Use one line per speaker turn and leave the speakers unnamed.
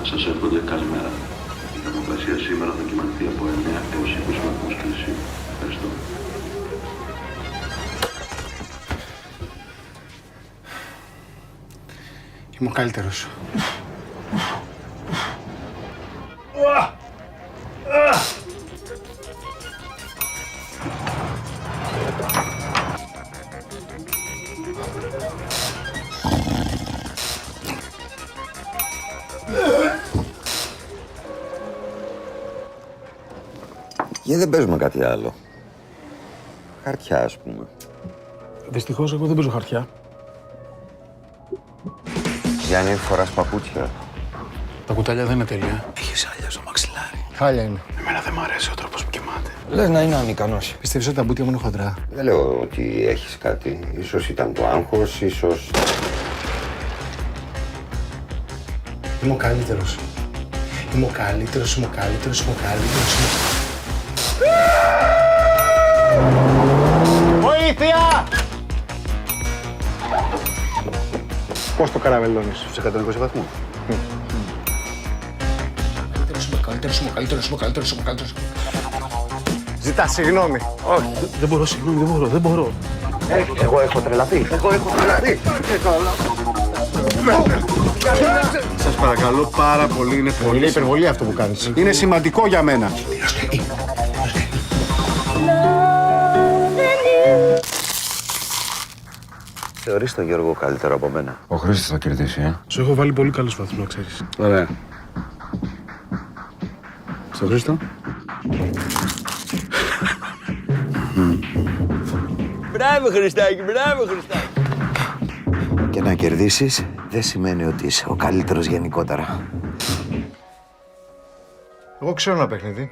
Σας εύχονται καλημέρα. Η θερμοκρασία σήμερα θα κυμανθεί από 9 έως 20 βαθμούς Κελσίου. Ευχαριστώ.
Είμαι ο καλύτερος.
Γιατί δεν παίζουμε κάτι άλλο? Χαρτιά, ας πούμε.
Δυστυχώς εγώ δεν παίζω χαρτιά.
Γιάννη, φοράς παπούτσια.
Τα κουτάλια δεν είναι τέλεια.
Έχεις άλια στο μαξιλάρι.
Χάλια είναι.
Εμένα δεν μ' αρέσει ο τρόπος που κοιμάται.
Λες να είναι ανικανός.
Πιστεύεις ότι τα μπουτια μου είναι χοντρά?
Δεν λέω ότι έχεις κάτι. Ίσως ήταν το άγχος, ίσως...
Είμαι ο καλύτερος. Είμαι ο καλύτερος, είμαι ο καλύτερος, είμαι ο καλύτερος, είμαι ο... Βοήθεια! Πώς το καραβελώνεις?
Σε 120 βαθμούς.
Είμαι ο καλύτερος, είμαι ο καλύτερος, είμαι ο καλύτερος, είμαι ο καλύτερος. Ζητά συγγνώμη. Όχι. Δεν μπορώ, συγγνώμη, δεν μπορώ.
Εγώ έχω τρελαθεί.
Σας παρακαλώ πάρα πολύ, είναι πολύ.
Είναι υπερβολή αυτό που κάνεις. Είναι σημαντικό για μένα.
Θεωρείς τον Γιώργο καλύτερο από μένα?
Ο Χρήστος θα κερδίσει,
Σου έχω βάλει πολύ καλούς βαθμούς, να ξέρεις.
Ωραία. Στο Χρήστο.
Μπράβο Χριστάκη, μπράβο Χριστάκη.
Και να κερδίσεις δεν σημαίνει ότι είσαι ο καλύτερος γενικότερα.
Εγώ ξέρω ένα παιχνίδι.